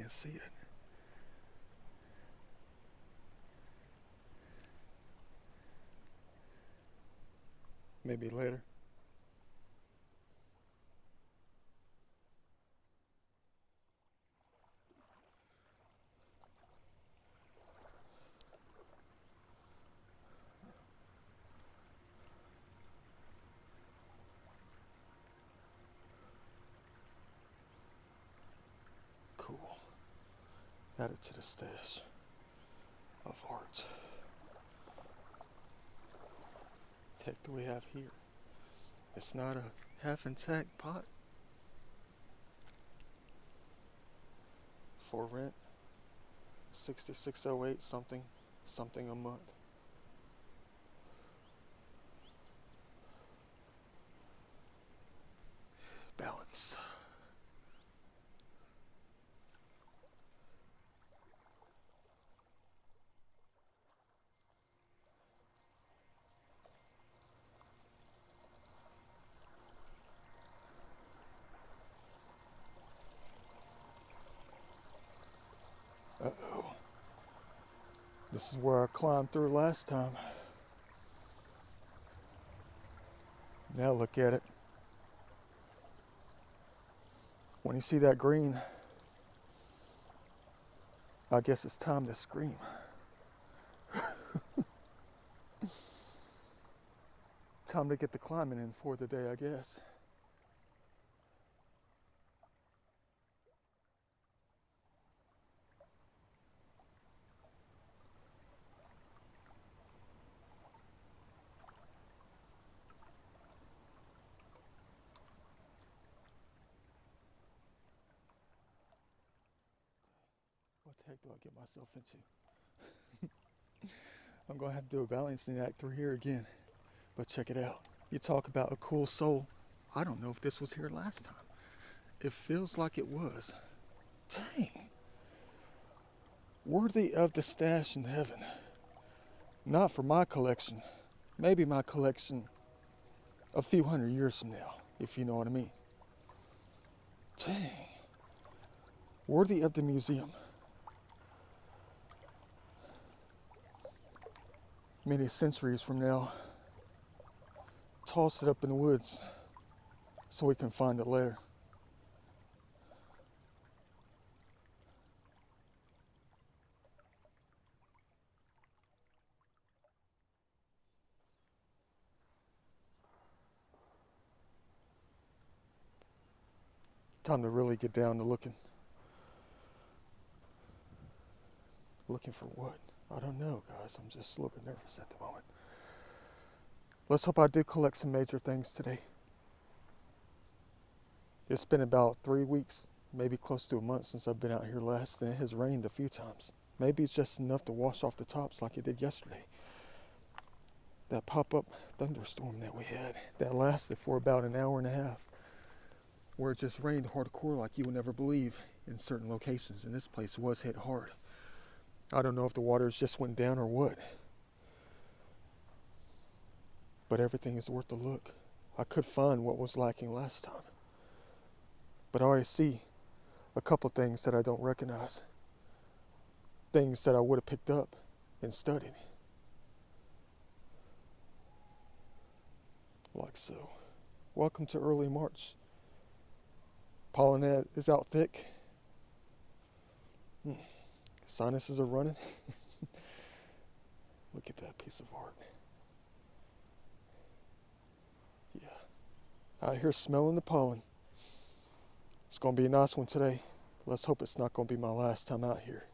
can't see it. Maybe later. Cool. Add it to the stash of art. Tech do we have here? It's not a half intact pot. For rent, 6608 something a month. Balance. Uh-oh. This is where I climbed through last time. Now look at it. When you see that green, I guess it's time to scream. Time to get the climbing in for the day, I guess. What the heck do I get myself into? I'm going to have to do a balancing act through here again. But check it out. You talk about a cool soul. I don't know if this was here last time. It feels like it was. Dang. Worthy of the stash in heaven. Not for my collection. Maybe my collection a few hundred years from now, if you know what I mean. Dang. Worthy of the museum. Many centuries from now. Toss it up in the woods so we can find it later. Time to really get down to looking. Looking for what? I don't know, guys. I'm just a little bit nervous at the moment. Let's hope I do collect some major things today. It's been about 3 weeks, maybe close to a month since I've been out here last, and it has rained a few times. Maybe it's just enough to wash off the tops like it did yesterday. That pop-up thunderstorm that we had, that lasted for about an hour and a half, where it just rained hardcore like you would never believe in certain locations, and this place was hit hard. I don't know if the waters just went down or what, but everything is worth a look. I could find what was lacking last time, but I already see a couple things that I don't recognize, things that I would have picked up and studied, like so. Welcome to early March. Pollen is out thick. Sinuses are running. Look at that piece of art. Yeah. Out here smelling the pollen. It's going to be a nice one today. Let's hope it's not going to be my last time out here.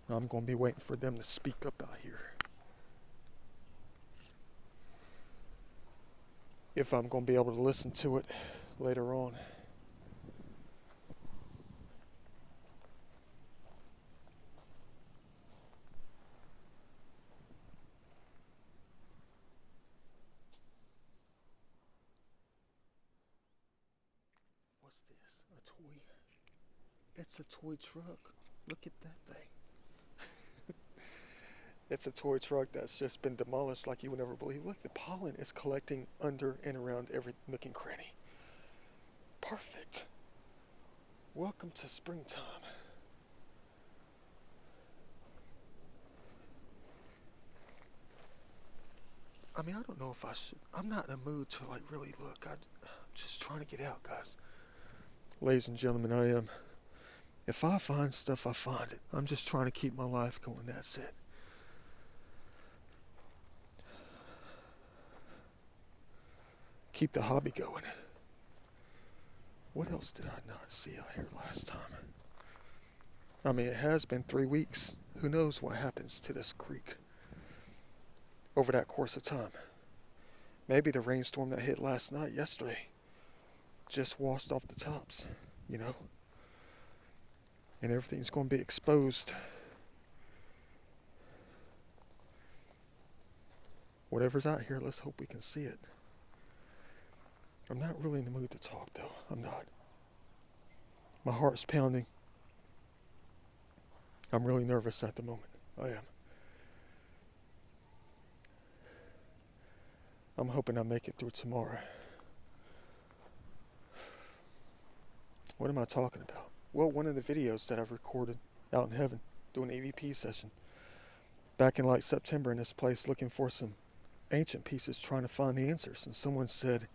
I'm going to be waiting for them to speak up out here. If I'm going to be able to listen to it later on. What's this? A toy? It's a toy truck. Look at that thing. It's a toy truck that's just been demolished like you would never believe. Look, the pollen is collecting under and around every nook and cranny. Perfect. Welcome to springtime. I mean, I don't know if I should. I'm not in a mood to like really look. I'm just trying to get out, guys. Ladies and gentlemen, I am. If I find stuff, I find it. I'm just trying to keep my life going. That's it. Keep the hobby going. What else did I not see out here last time? I mean, it has been 3 weeks. Who knows what happens to this creek over that course of time? Maybe the rainstorm that hit yesterday, just washed off the tops, you know? And everything's going to be exposed. Whatever's out here, let's hope we can see it. I'm not really in the mood to talk, though. I'm not. My heart's pounding. I'm really nervous at the moment. I am. I'm hoping I make it through tomorrow. What am I talking about? Well, one of the videos that I've recorded out in heaven, doing an EVP session, back in like September in this place, looking for some ancient pieces, trying to find the answers. And someone said,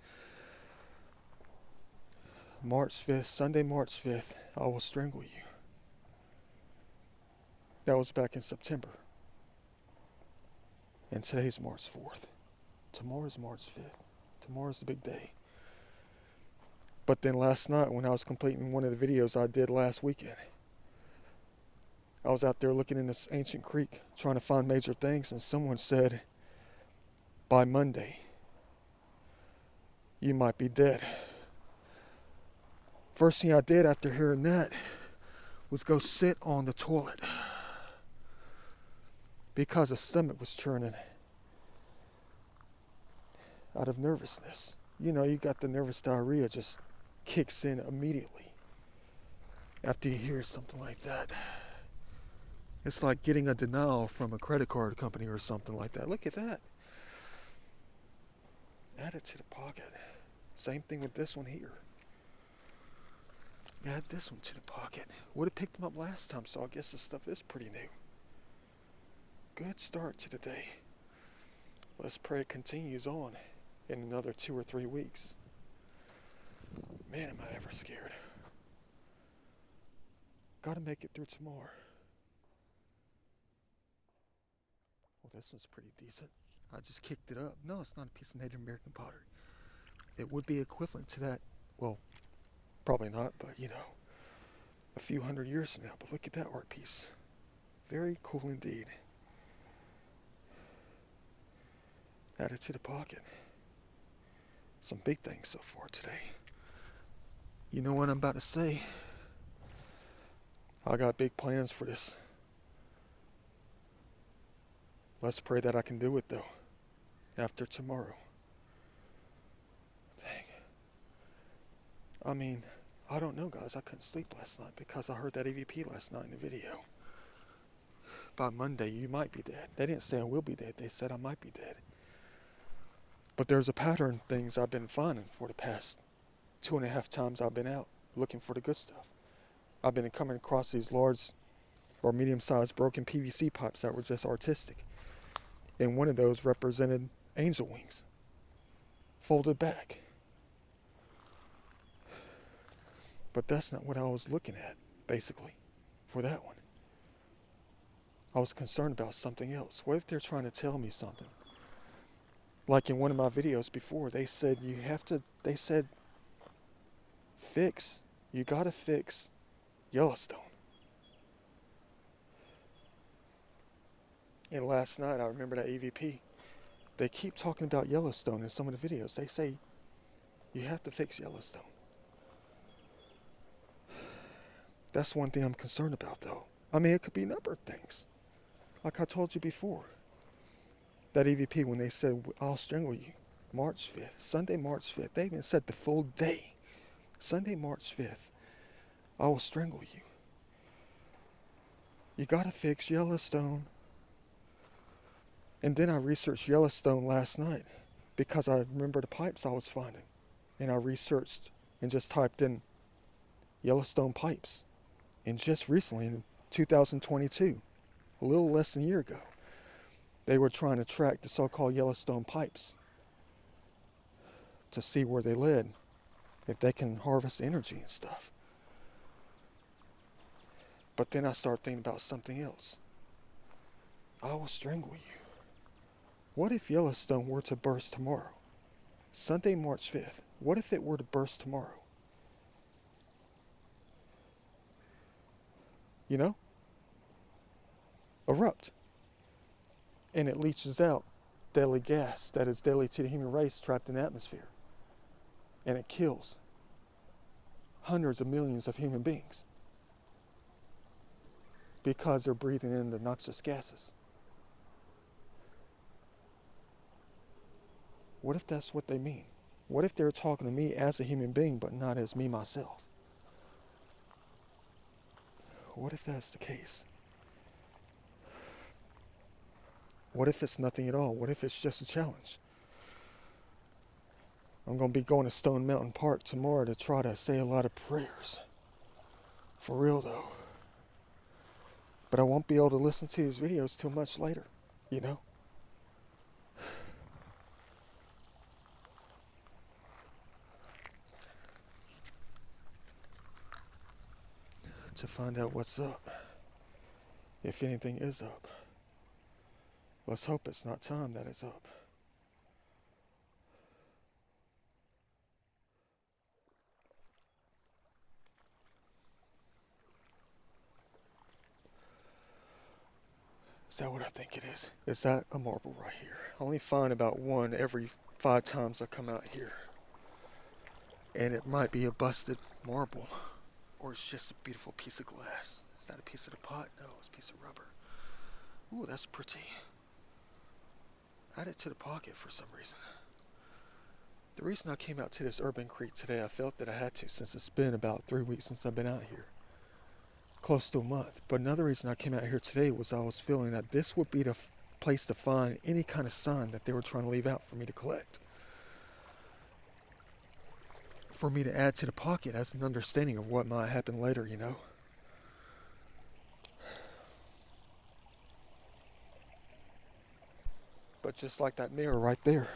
March 5th, Sunday, March 5th, I will strangle you. That was back in September. And today's March 4th. Tomorrow's March 5th. Tomorrow's the big day. But then last night, when I was completing one of the videos I did last weekend, I was out there looking in this ancient creek, trying to find major things, and someone said, by Monday, you might be dead. First thing I did after hearing that was go sit on the toilet because the stomach was churning out of nervousness. You know, you got the nervous diarrhea just kicks in immediately after you hear something like that. It's like getting a denial from a credit card company or something like that. Look at that. Add it to the pocket. Same thing with this one here. Add this one to the pocket. Would have picked them up last time, so I guess this stuff is pretty new. Good start to the day. Let's pray it continues on in another 2 or 3 weeks. Man, am I ever scared. Gotta make it through tomorrow. Well, this one's pretty decent. I just kicked it up. No, it's not a piece of Native American pottery. It would be equivalent to that. Well, probably not, but you know, a few hundred years from now. But look at that art piece. Very cool indeed. Add it to the pocket. Some big things so far today. You know what I'm about to say? I got big plans for this. Let's pray that I can do it though. After tomorrow. Dang. I mean, I don't know, guys. I couldn't sleep last night because I heard that EVP last night in the video. By Monday, you might be dead. They didn't say I will be dead. They said I might be dead. But there's a pattern in things I've been finding for the past 2.5 times I've been out looking for the good stuff. I've been coming across these large or medium-sized broken PVC pipes that were just artistic. And one of those represented angel wings, folded back. But that's not what I was looking at, basically, for that one. I was concerned about something else. What if they're trying to tell me something? Like in one of my videos before, they said you gotta fix Yellowstone. And last night, I remember that EVP. They keep talking about Yellowstone in some of the videos. They say, you have to fix Yellowstone. That's one thing I'm concerned about, though. I mean, it could be a number of things. Like I told you before. That EVP, when they said, I'll strangle you, March 5th, Sunday, March 5th. They even said the full day. Sunday, March 5th, I will strangle you. You gotta fix Yellowstone. And then I researched Yellowstone last night because I remember the pipes I was finding. And I researched and just typed in Yellowstone pipes. And just recently, in 2022, a little less than a year ago, they were trying to track the so-called Yellowstone pipes to see where they led, if they can harvest energy and stuff. But then I started thinking about something else. I will strangle you. What if Yellowstone were to burst tomorrow? Sunday, March 5th. What if it were to burst tomorrow? You know? Erupt. And it leaches out deadly gas that is deadly to the human race trapped in the atmosphere. And it kills hundreds of millions of human beings because they're breathing in the noxious gases. What if that's what they mean? What if they're talking to me as a human being, but not as me myself? What if that's the case? What if it's nothing at all? What if it's just a challenge? I'm going to be going to Stone Mountain Park tomorrow to try to say a lot of prayers. For real though. But I won't be able to listen to these videos till much later, you know? To find out what's up. If anything is up. Let's hope it's not time that is up. Is that what I think it is? Is that a marble right here? I only find about one every 5 times I come out here. And it might be a busted marble. Or it's just a beautiful piece of glass. Is that a piece of the pot? No, it's a piece of rubber. Ooh, that's pretty. Add it to the pocket for some reason. The reason I came out to this urban creek today, I felt that I had to since it's been about 3 weeks since I've been out here. Close to a month. But another reason I came out here today was I was feeling that this would be the place to find any kind of sign that they were trying to leave out for me to collect. For me to add to the pocket as an understanding of what might happen later, you know. But just like that mirror right there,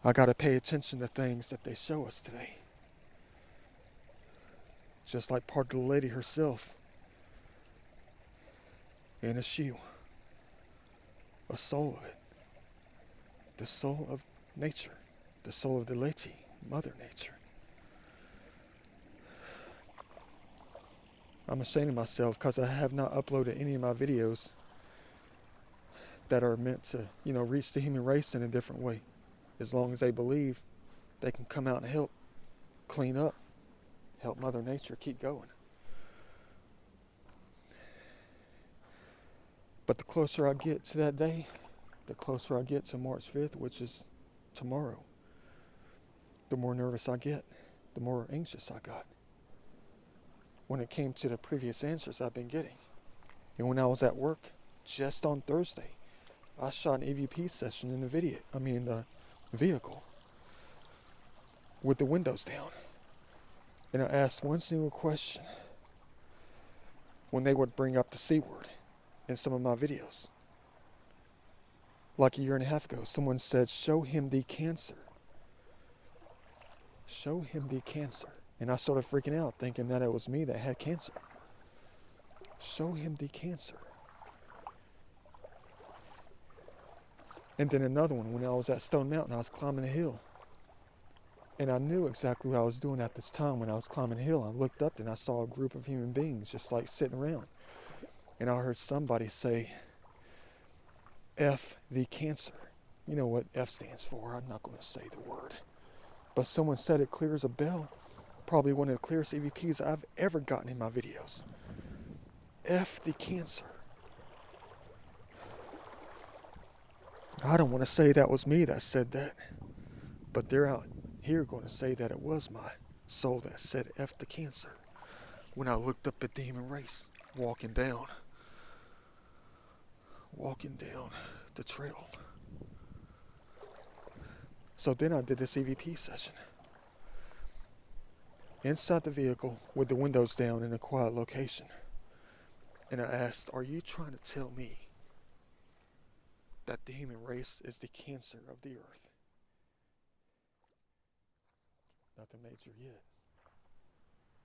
I gotta pay attention to things that they show us today. Just like part of the lady herself in a shoe. A soul of it. The soul of nature. The soul of the lady, Mother Nature. I'm ashamed of myself because I have not uploaded any of my videos that are meant to, you know, reach the human race in a different way. As long as they believe they can come out and help clean up, help Mother Nature keep going. But the closer I get to that day, the closer I get to March 5th, which is tomorrow, the more nervous I get, the more anxious I got when it came to the previous answers I've been getting. And when I was at work just on Thursday, I shot an EVP session in the vehicle with the windows down. And I asked one single question when they would bring up the C word in some of my videos. Like a year and a half ago, someone said, "Show him the cancer. Show him the cancer." And I started freaking out, thinking that it was me that had cancer. Show him the cancer. And then another one, when I was at Stone Mountain, I was climbing a hill. And I knew exactly what I was doing at this time when I was climbing a hill. I looked up and I saw a group of human beings just like sitting around. And I heard somebody say, F the cancer. You know what F stands for. I'm not going to say the word. But someone said it clear as a bell. Probably one of the clearest EVPs I've ever gotten in my videos. F the cancer. I don't want to say that was me that said that. But they're out here going to say that it was my soul that said F the cancer. When I looked up at the human race, walking down the trail. So then I did this EVP session. inside the vehicle with the windows down in a quiet location. And I asked, are you trying to tell me that the human race is the cancer of the earth? Nothing major yet.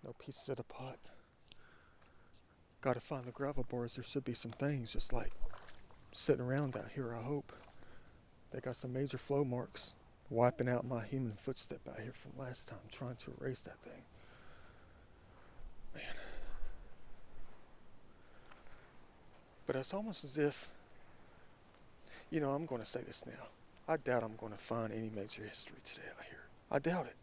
No pieces of the pot. Gotta find the gravel bars. There should be some things just like sitting around out here, I hope. They got some major flow marks, wiping out my human footstep out here from last time, trying to erase that thing. Man. But it's almost as if, I'm going to say this now. I doubt I'm going to find any major history today out here. I doubt it.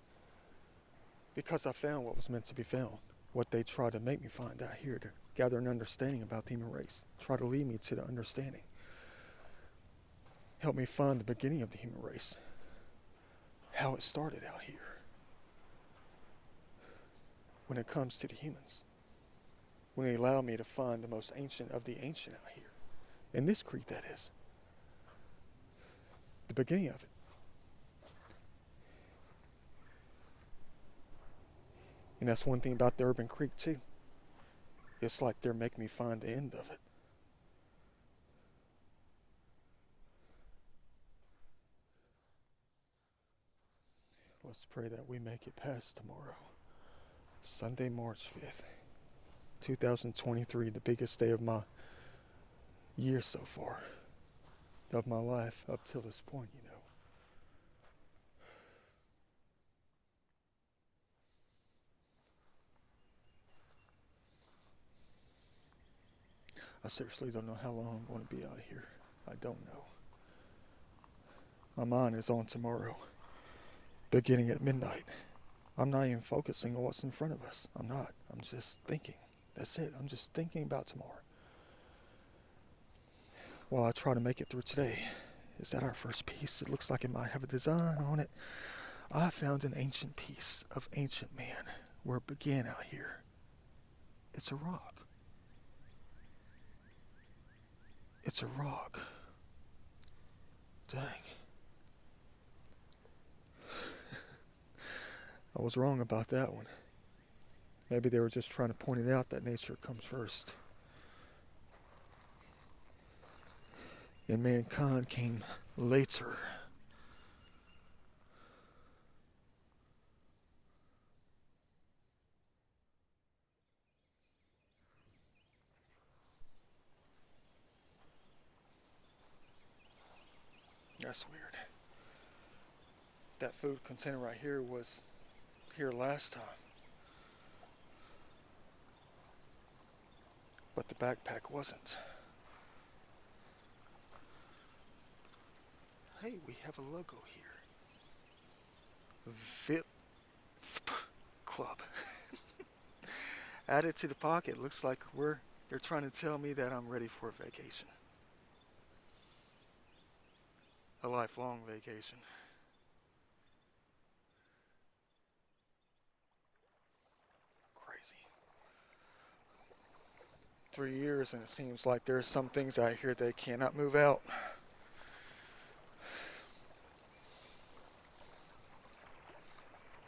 Because I found what was meant to be found. What they tried to make me find out here to gather an understanding about the human race. Try to lead me to the understanding. Help me find the beginning of the human race. How it started out here. When it comes to the humans. When they allow me to find the most ancient of the ancient out here. In this creek, that is. The beginning of it. And that's one thing about the urban creek too. It's like they're making me find the end of it. Let's pray that we make it past tomorrow. Sunday, March 5th, 2023, the biggest day of my year so far. Of my life up till this point, I seriously don't know how long I'm going to be out here. I don't know. My mind is on tomorrow, beginning at midnight. I'm not even focusing on what's in front of us. I'm not. I'm just thinking. That's it. I'm just thinking about tomorrow. While I try to make it through today. Is that our first piece? It looks like it might have a design on it. I found an ancient piece of ancient man where it began out here. It's a rock. It's a rock. Dang. I was wrong about that one. Maybe they were just trying to point it out that nature comes first. And mankind came later. That's weird. That food container right here was here last time. But the backpack wasn't. Hey, we have a logo here. VIP Club. Added to the pocket. Looks like they're trying to tell me that I'm ready for a vacation. A lifelong vacation. Crazy. 3 years and it seems like there's some things out here they cannot move out.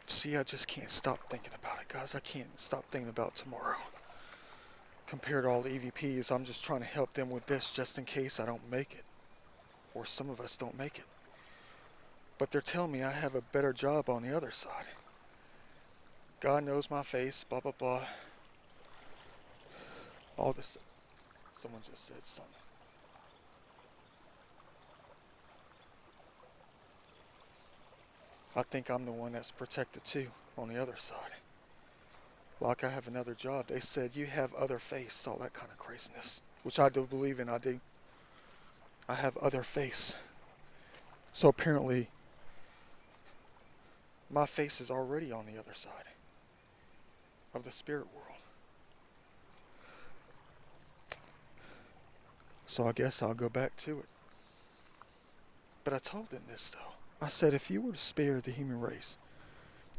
See, I just can't stop thinking about it, guys. I can't stop thinking about tomorrow. Compared to all the EVPs, I'm just trying to help them with this just in case I don't make it. Or some of us don't make it. But they're telling me I have a better job on the other side. God knows my face, blah, blah, blah. All this. Someone just said something. I think I'm the one that's protected too on the other side. Like I have another job. They said you have other face, all that kind of craziness. Which I do believe in, I do. I have other face. So apparently, my face is already on the other side of the spirit world. So I guess I'll go back to it. But I told them this though. I said, if you were to spare the human race,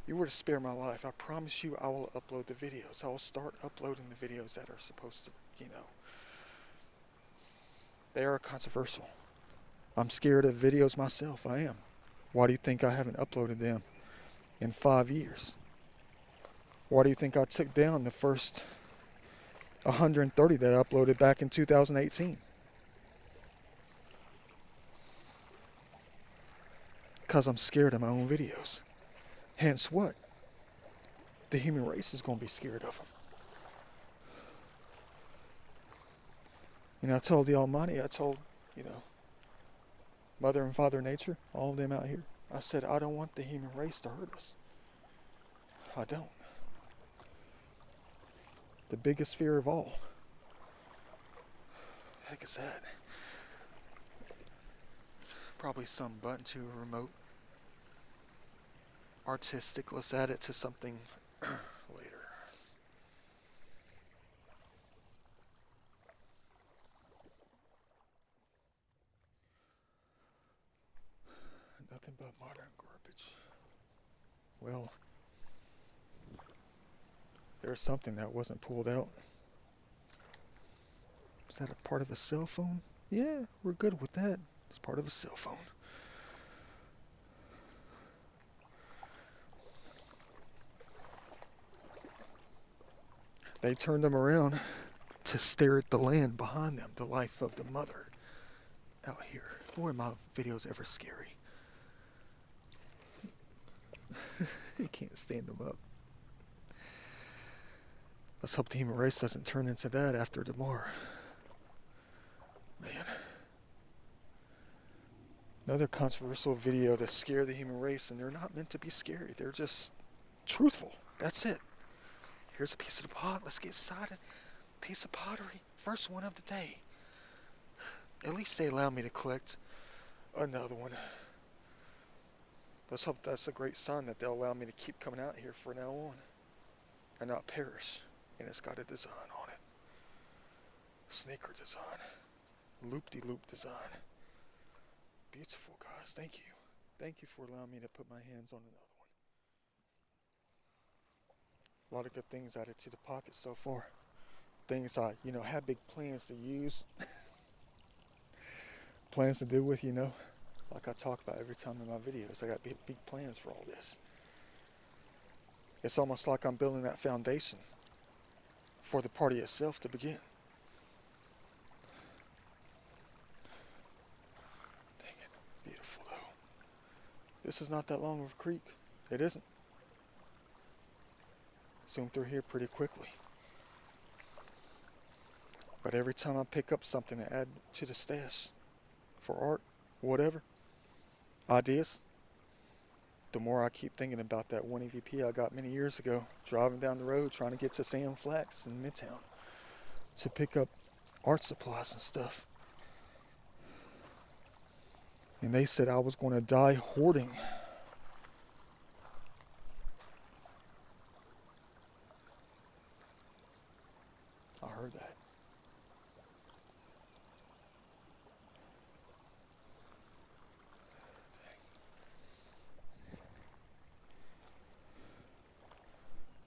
you were to spare my life, I promise you I will upload the videos. I will start uploading the videos that are supposed to, They are controversial. I'm scared of videos myself. I am. Why do you think I haven't uploaded them in 5 years? Why do you think I took down the first 130 that I uploaded back in 2018? Because I'm scared of my own videos. Hence what? The human race is going to be scared of them. I told the Almighty, I told, Mother and Father Nature, all of them out here, I said, I don't want the human race to hurt us. I don't. The biggest fear of all. Heck is that? Probably some button to a remote. Artistic. Let's add it to something later. Nothing but modern garbage. Well, there's something that wasn't pulled out. Is that a part of a cell phone? Yeah, we're good with that. It's part of a cell phone. They turned them around to stare at the land behind them, the life of the mother out here. Boy, my videos ever scary. You can't stand them up. Let's hope the human race doesn't turn into that after tomorrow. Man. Another controversial video to scare the human race, and they're not meant to be scary. They're just truthful. That's it. Here's a piece of the pot. Let's get excited. Piece of pottery. First one of the day. At least they allow me to collect another one. Let's hope that's a great sign that they'll allow me to keep coming out here from now on and not perish. And it's got a design on it. Sneaker design. Loop-de-loop design. Beautiful, guys. Thank you. Thank you for allowing me to put my hands on another one. A lot of good things added to the pocket so far. Things I, had big plans to use. Plans to do with, like I talk about every time in my videos. I got big plans for all this. It's almost like I'm building that foundation for the party itself to begin. Dang it. Beautiful, though. This is not that long of a creek. It isn't. Zoom through here pretty quickly. But every time I pick up something to add to the stash for art, whatever, ideas, the more I keep thinking about that one EVP I got many years ago, driving down the road trying to get to Sam Flax in Midtown to pick up art supplies and stuff. And they said I was going to die hoarding. I heard that.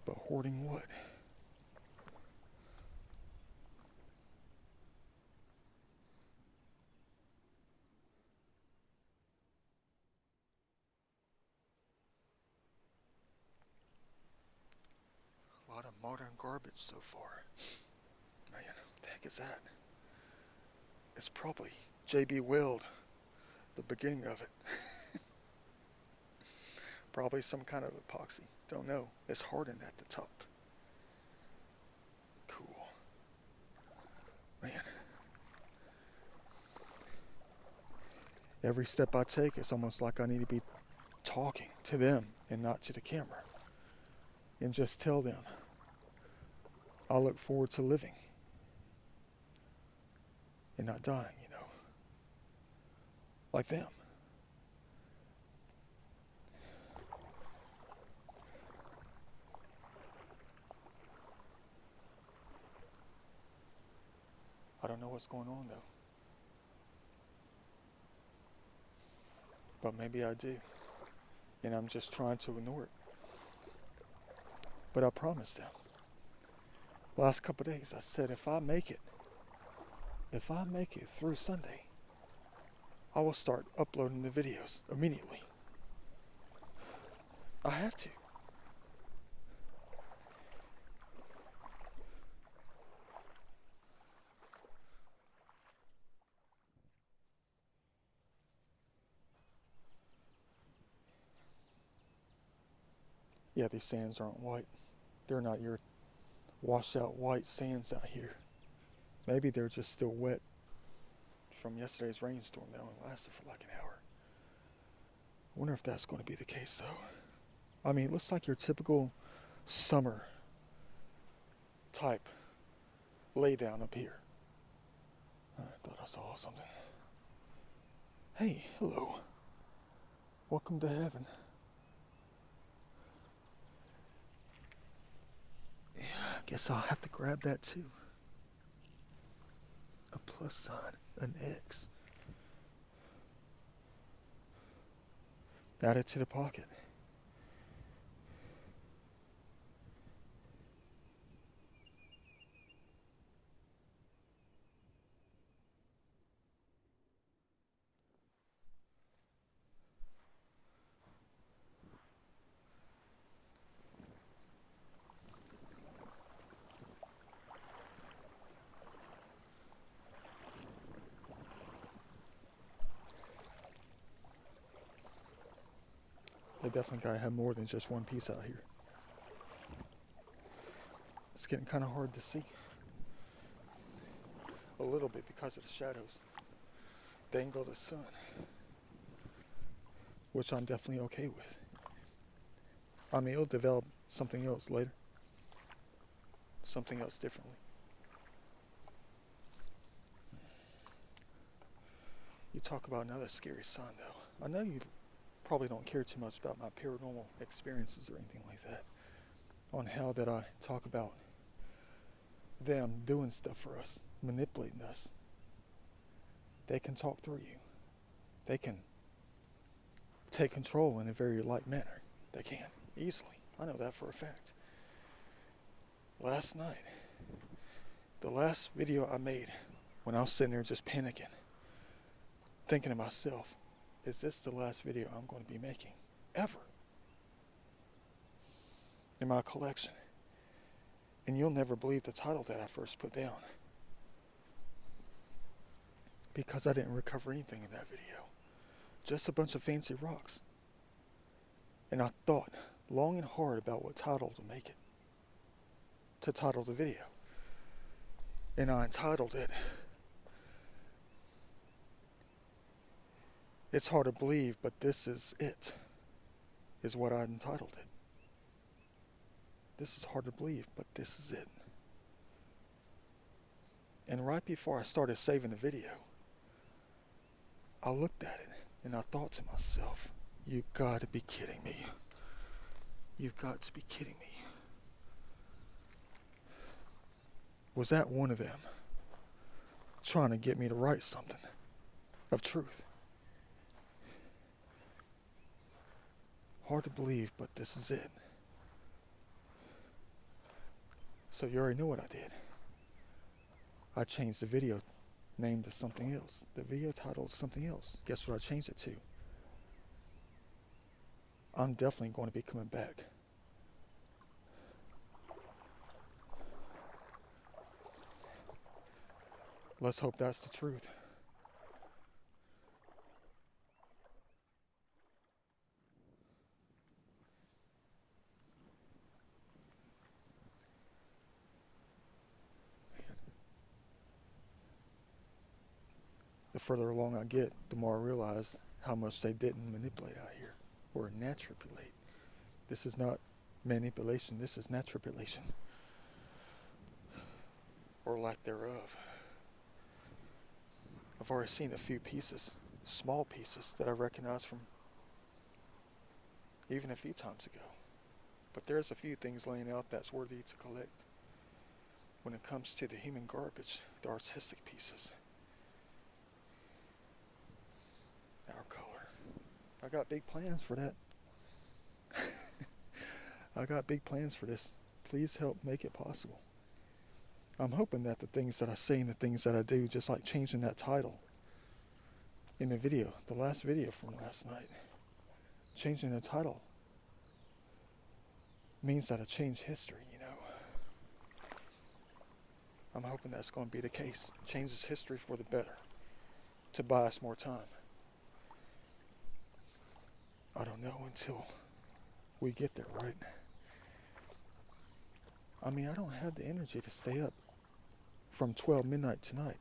But hoarding what? A lot of modern garbage so far. Man, what the heck is that? It's probably JB Weld, the beginning of it. Probably some kind of epoxy. Don't know. It's hardened at the top. Cool. Man. Every step I take, it's almost like I need to be talking to them and not to the camera. And just tell them, I look forward to living and not dying, like them. I don't know what's going on though. But maybe I do. And I'm just trying to ignore it. But I promised them. Last couple of days I said if I make it through Sunday, I will start uploading the videos immediately. I have to. Yeah, these sands aren't white. They're not your washed out white sands out here. Maybe they're just still wet from yesterday's rainstorm that only lasted for like an hour. I wonder if that's going to be the case though. I mean, it looks like your typical summer type lay down up here. I thought I saw something. Hey, hello. Welcome to heaven. Yeah, I guess I'll have to grab that too. A plus sign, an X. Add it to the pocket. They definitely gotta have more than just one piece out here. It's getting kind of hard to see. A little bit because of the shadows. The angle of the sun. Which I'm definitely okay with. I mean, it'll develop something else later. Something else differently. You talk about another scary sign though. I know you probably don't care too much about my paranormal experiences or anything like that. On how that I talk about them doing stuff for us, manipulating us. They can talk through you. They can take control in a very light manner. They can, easily. I know that for a fact. Last night, the last video I made, when I was sitting there just panicking, thinking to myself, is this the last video I'm going to be making? Ever. In my collection. And you'll never believe the title that I first put down. Because I didn't recover anything in that video. Just a bunch of fancy rocks. And I thought long and hard about what title to make it. To title the video. And I entitled it, It's Hard to Believe, but This Is It. Is what I entitled it. This is hard to believe, but this is it. And right before I started saving the video, I looked at it and I thought to myself, you gotta be kidding me. You've got to be kidding me. Was that one of them trying to get me to write something of truth? Hard to believe, but this is it. So you already know what I did. I changed the video name to something else. The video title is something else. Guess what I changed it to? I'm definitely going to be coming back. Let's hope that's the truth. The further along I get, the more I realize how much they didn't manipulate out here, or naturpulate. This is not manipulation, this is naturpulation, or lack thereof. I've already seen a few pieces, small pieces, that I recognize from even a few times ago. But there's a few things laying out that's worthy to collect. When it comes to the human garbage, the artistic pieces. Our color. I got big plans for that. I got big plans for this. Please help make it possible. I'm hoping that the things that I say and the things that I do, just like changing that title in the video, the last video from last night, changing the title means that I change history, you know. I'm hoping that's going to be the case. Changes history for the better. To buy us more time. I don't know until we get there, right? I mean, I don't have the energy to stay up from 12 midnight tonight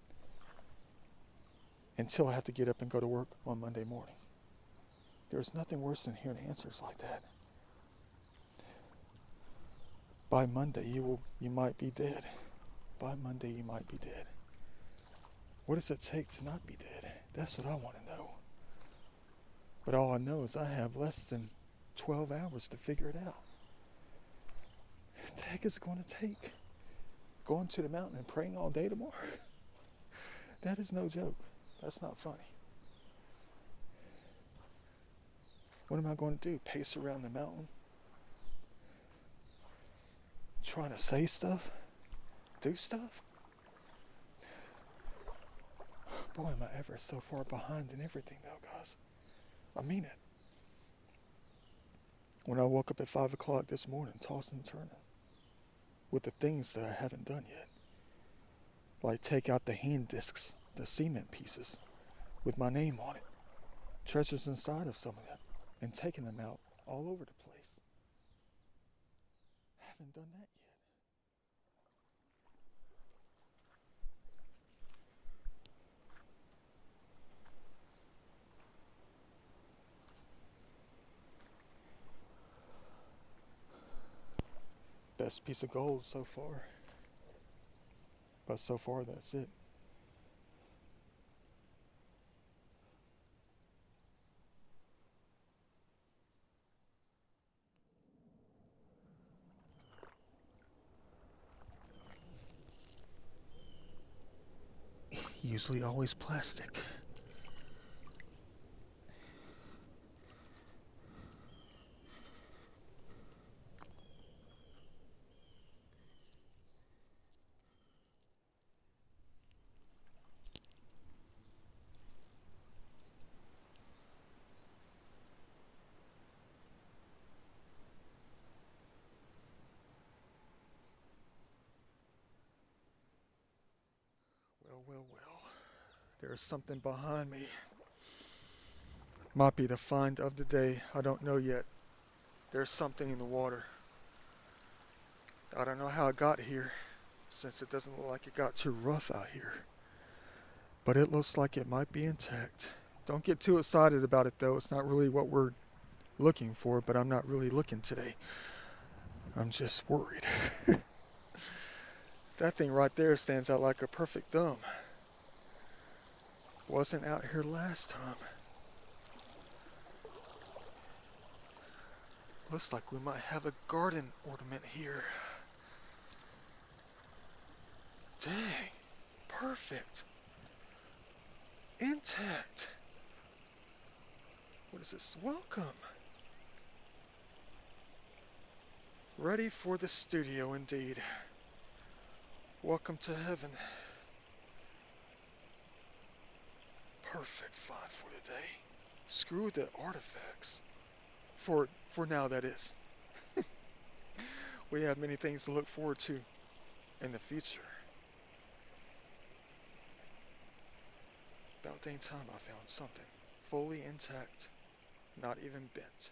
until I have to get up and go to work on Monday morning. There's nothing worse than hearing answers like that. By Monday, you might be dead. By Monday, you might be dead. What does it take to not be dead? That's what I want to know. But all I know is I have less than 12 hours to figure it out. What the heck is it going to take? Going to the mountain and praying all day tomorrow? That is no joke. That's not funny. What am I going to do? Pace around the mountain? Trying to say stuff? Do stuff? Boy, am I ever so far behind in everything though, guys. I mean it. When I woke up at 5 o'clock this morning, tossing and turning, with the things that I haven't done yet. Like take out the hand discs, the cement pieces, with my name on it. Treasures inside of some of them, and taking them out all over the place. I haven't done that yet. Best piece of gold so far. But so far, that's it. Usually always plastic. Well. There's something behind me. Might be the find of the day. I don't know yet. There's something in the water. I don't know how it got here, since it doesn't look like it got too rough out here. But it looks like it might be intact. Don't get too excited about it though. It's not really what we're looking for, but I'm not really looking today. I'm just worried. That thing right there stands out like a perfect thumb. Wasn't out here last time. Looks like we might have a garden ornament here. Dang, perfect. Intact. What is this? Welcome. Ready for the studio indeed. Welcome to heaven. Perfect find for the day. Screw the artifacts. For now, that is. We have many things to look forward to in the future. About dang time I found something. Fully intact. Not even bent.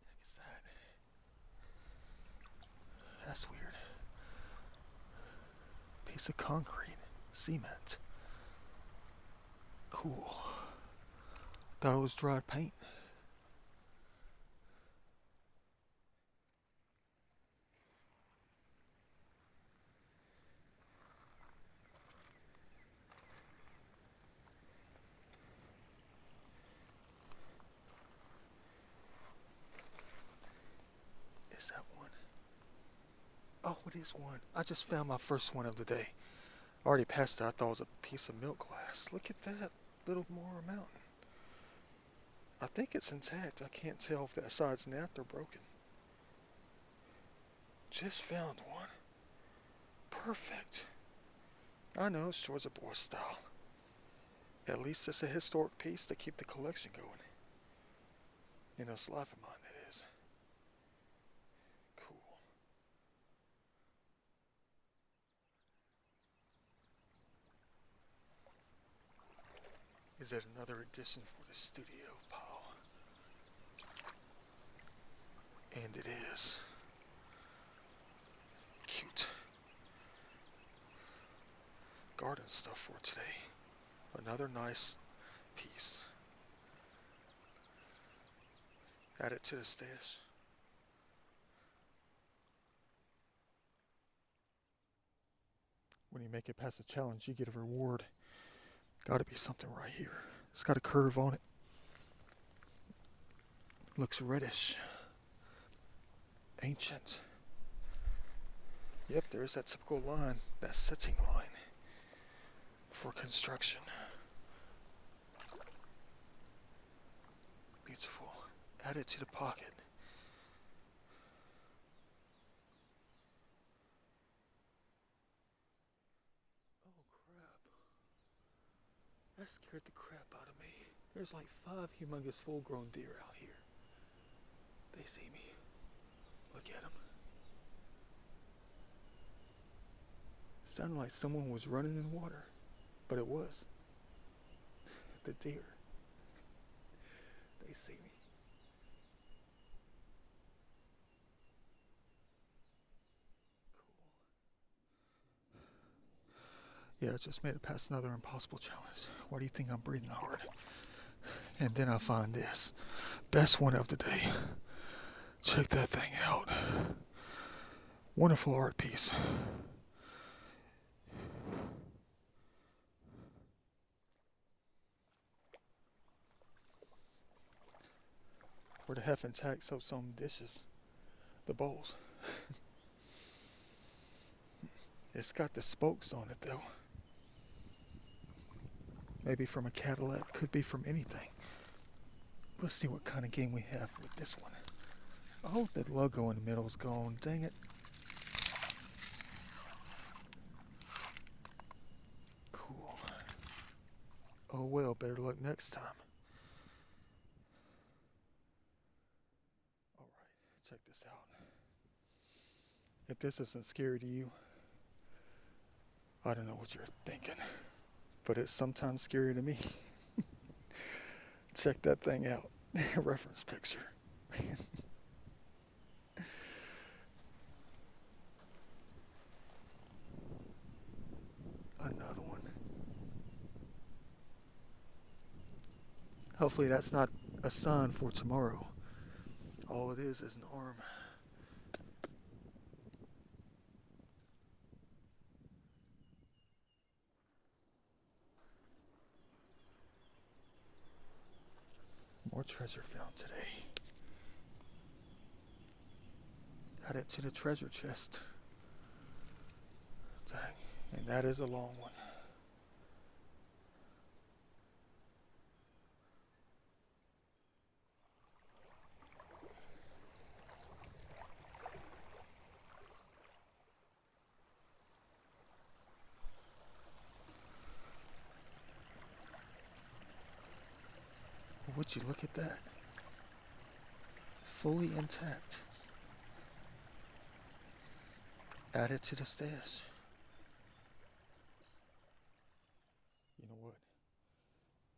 What the heck is that? That's weird. Piece of concrete. Cement. Cool. Thought it was dried paint. Is that one? Oh, it is one. I just found my first one of the day. Already passed that. I thought it was a piece of milk glass. Look at that little more mountain. I think it's intact. I can't tell if that side's napped or broken. Just found one. Perfect. I know, it's Georgia Boy style. At least it's a historic piece to keep the collection going. In this life of mine, that is. Cool. Is that another addition for the studio, pal? And it is cute garden stuff for today. Another nice piece. Add it to the stash. When you make it past a challenge, you get a reward. Gotta be something right here. It's got a curve on it. Looks reddish. Ancient. Yep, there's that typical line, that setting line for construction. Beautiful. Add it to the pocket. Oh crap. That scared the crap out of me. There's like 5 humongous full-grown deer out here. They see me. Look at them. Sounded like someone was running in water, but it was the deer. They see me. Cool. Yeah, I just made it past another impossible challenge. Why do you think I'm breathing hard? And then I find this. Best one of the day. Check that thing out. Wonderful art piece. Where the heffing tack soap some dishes. The bowls. It's got the spokes on it though. Maybe from a Cadillac, could be from anything. Let's see what kind of game we have with this one. Oh, that logo in the middle is gone. Dang it. Cool. Oh well, better luck next time. Alright, check this out. If this isn't scary to you, I don't know what you're thinking. But it's sometimes scary to me. Check that thing out. Reference picture. Another one. Hopefully that's not a sign for tomorrow. All it is an arm. More treasure found today. Add it to the treasure chest. Dang, and that is a long one. Would you look at that? Fully intact. Add it to the stash. You know what?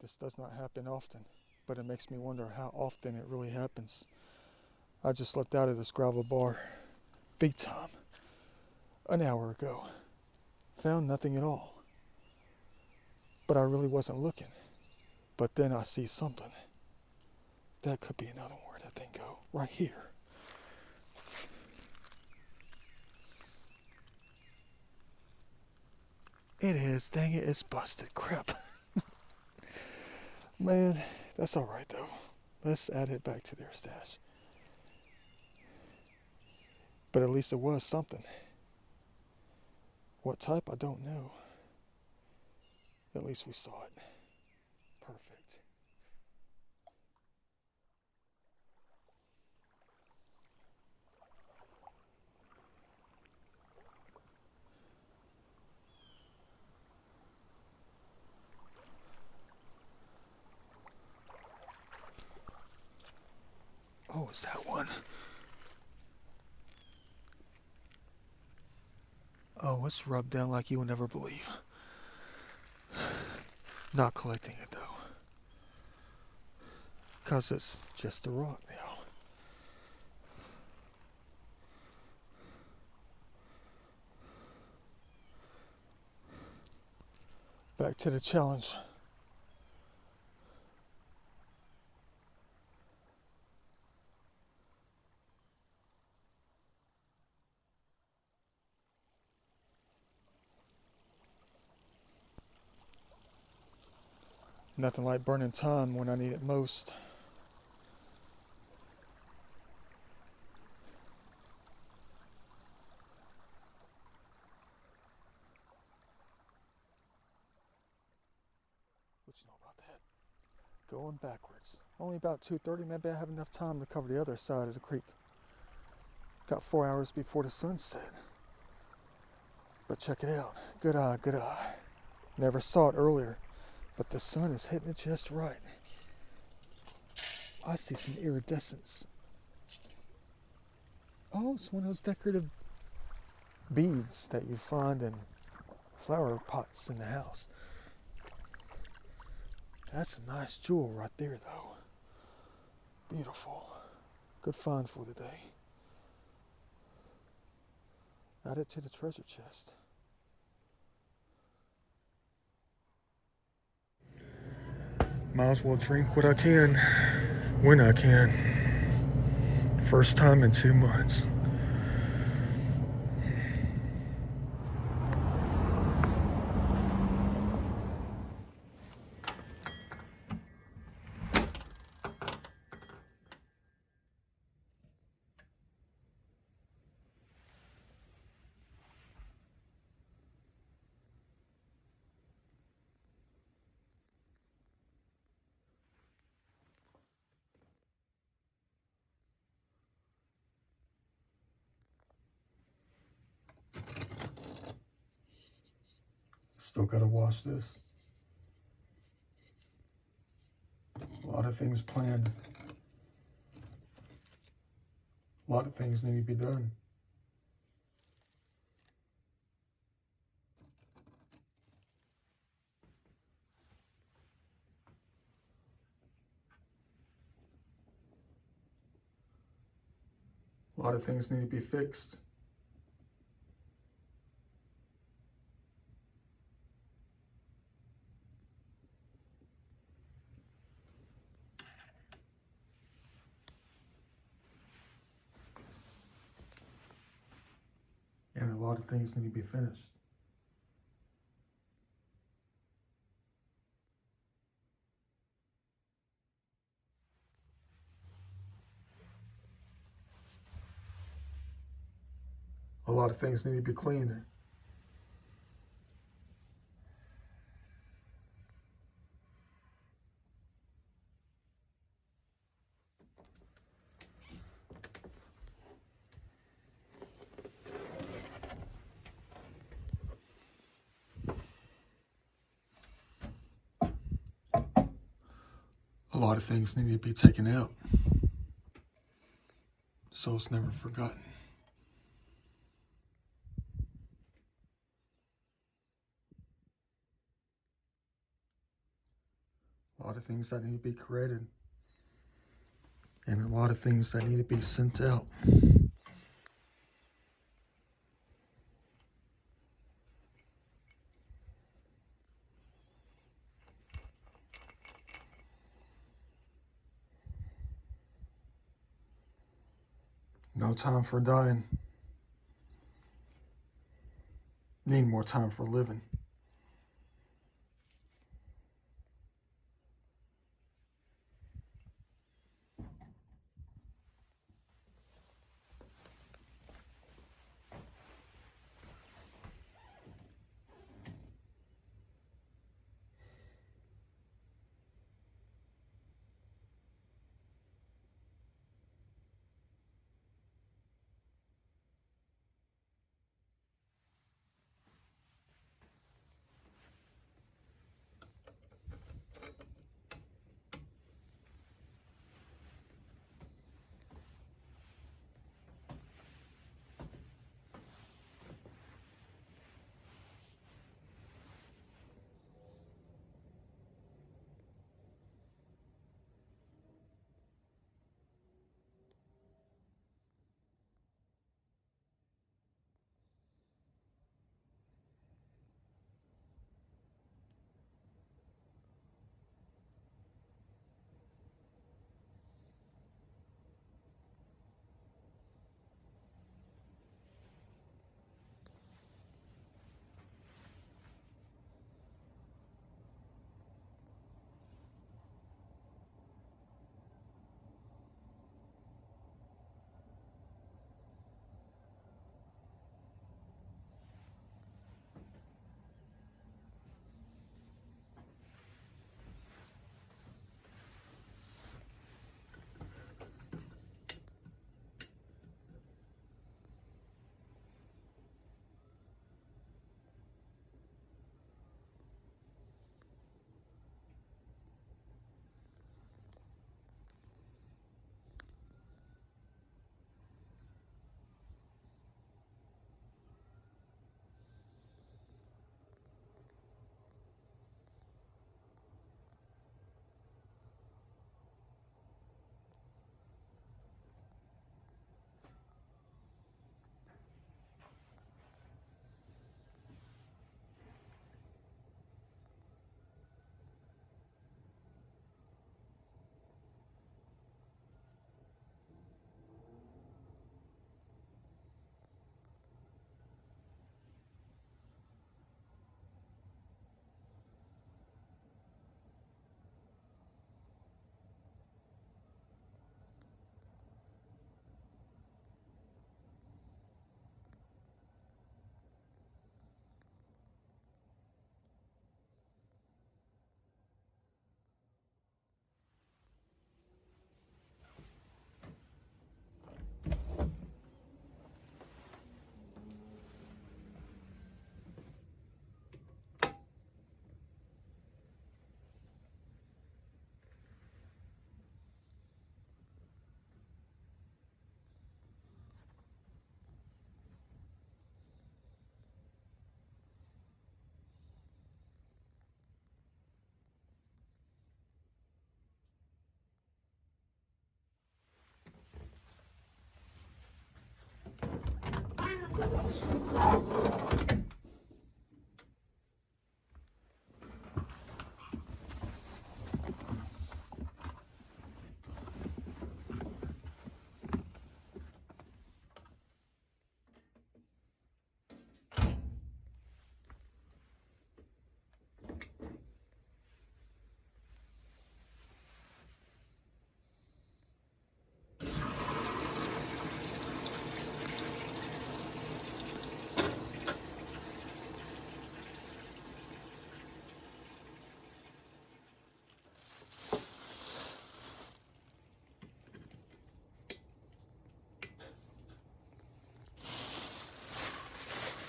This does not happen often, but it makes me wonder how often it really happens. I just left out of this gravel bar, big time, an hour ago. Found nothing at all. But I really wasn't looking. But then I see something. That could be another one. Where'd that thing go? Right here. It is. Dang it, it's busted. Crap. Man, that's alright though. Let's add it back to their stash. But at least it was something. What type, I don't know. At least we saw it. Perfect. Oh, is that one? Oh, it's rubbed down like you will never believe. Not collecting it though. Because it's just a rock now. Back to the challenge. Nothing like burning time when I need it most. What you know about that? Going backwards. Only about 2:30. Maybe I have enough time to cover the other side of the creek. Got 4 hours before the sun set. But check it out. Good eye, good eye. Never saw it earlier, but the sun is hitting it just right. I see some iridescence. Oh, it's one of those decorative beads that you find in flower pots in the house. That's a nice jewel right there, though. Beautiful. Good find for the day. Add it to the treasure chest. Might as well drink what I can, when I can. First time in 2 months. Still gotta wash this. A lot of things planned. A lot of things need to be done. A lot of things need to be fixed. And a lot of things need to be finished. A lot of things need to be cleaned. A lot of things need to be taken out, so it's never forgotten. A lot of things that need to be created, and a lot of things that need to be sent out. No time for dying. Need more time for living.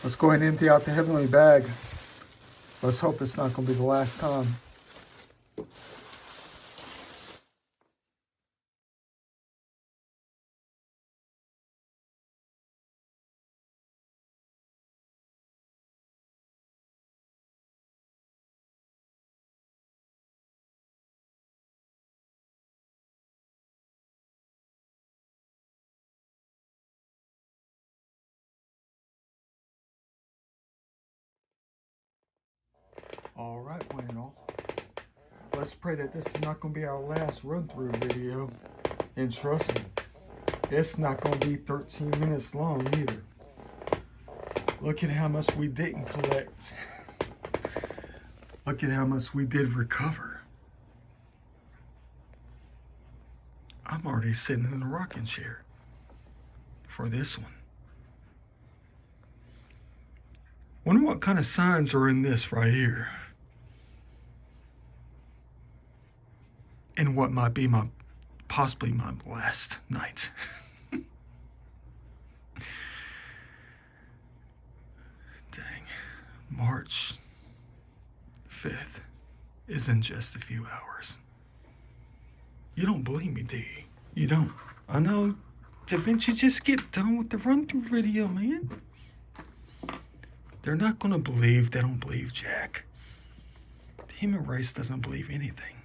Let's go ahead and empty out the heavenly bag. Let's hope it's not going to be the last time. All right, one and all. Let's pray that this is not going to be our last run-through video. And trust me, it's not going to be 13 minutes long either. Look at how much we didn't collect. Look at how much we did recover. I'm already sitting in the rocking chair for this one. Wonder what kind of signs are in this right here. And what might be possibly my last night. Dang. March 5th is in just a few hours. You don't believe me, do you? You don't. I know. Da Vinci, just get done with the run-through video, man. They're not gonna believe. They don't believe Jack. The human race doesn't believe anything.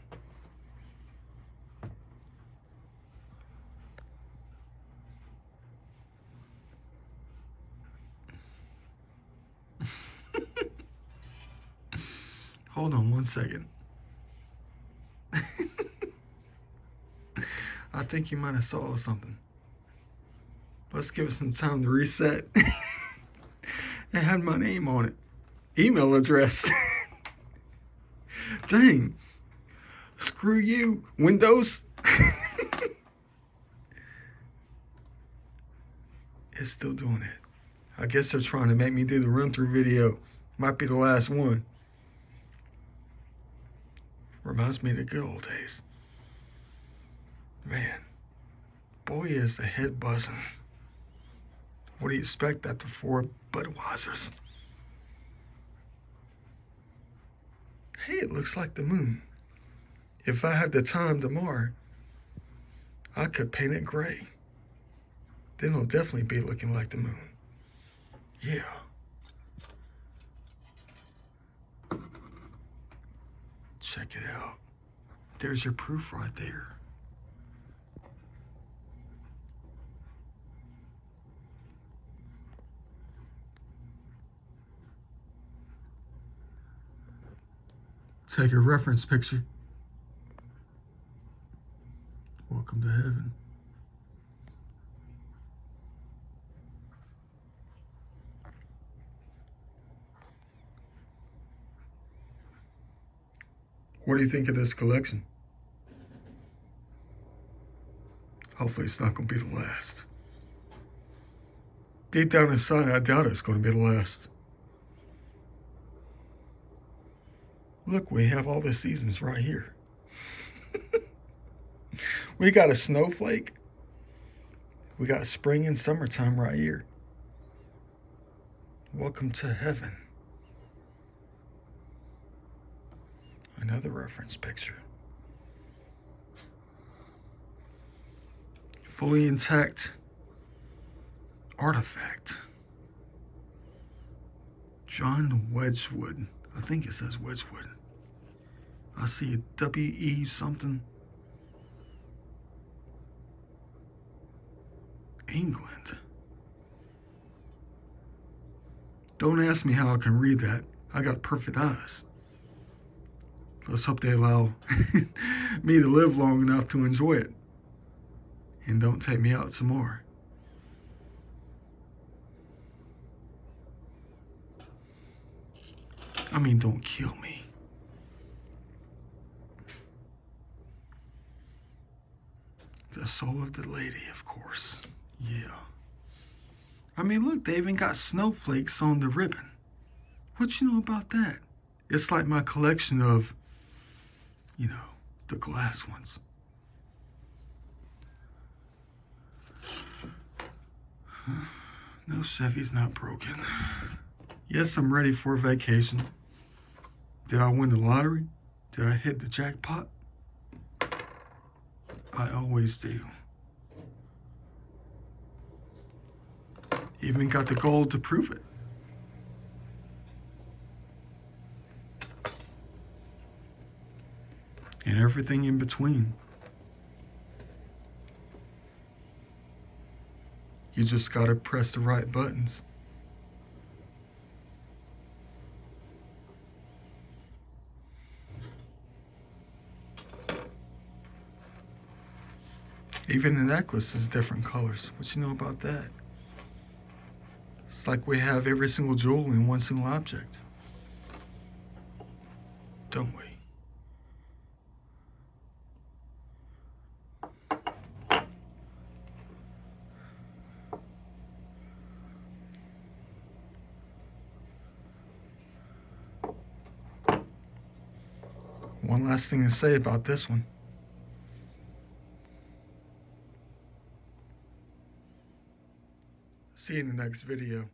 Hold on one second. I think you might have saw something. Let's give it some time to reset. It had my name on it. Email address. Dang. Screw you, Windows. It's still doing it. I guess they're trying to make me do the run-through video. Might be the last one. Reminds me of the good old days. Man, boy, is the head buzzing. What do you expect after 4 Budweisers? Hey, it looks like the moon. If I had the time tomorrow, I could paint it gray. Then it'll definitely be looking like the moon. Yeah. Check it out. There's your proof right there. Take a reference picture. Welcome to heaven. What do you think of this collection? Hopefully it's not going to be the last. Deep down inside, I doubt it's going to be the last. Look, we have all the seasons right here. We got a snowflake. We got spring and summertime right here. Welcome to heaven. Another reference picture. Fully intact artifact. John Wedgwood. I think it says Wedgwood. I see a W-E something. England. Don't ask me how I can read that. I got perfect eyes. Let's hope they allow me to live long enough to enjoy it. And don't take me out some more. I mean, don't kill me. The soul of the lady, of course. Yeah. I mean, look, they even got snowflakes on the ribbon. What you know about that? It's like my collection of, the glass ones. No, Chevy's not broken. Yes, I'm ready for a vacation. Did I win the lottery? Did I hit the jackpot? I always do. Even got the gold to prove it. And everything in between. You just gotta press the right buttons. Even the necklace is different colors. What you know about that? It's like we have every single jewel in one single object. Don't we? One last thing to say about this one. See you in the next video.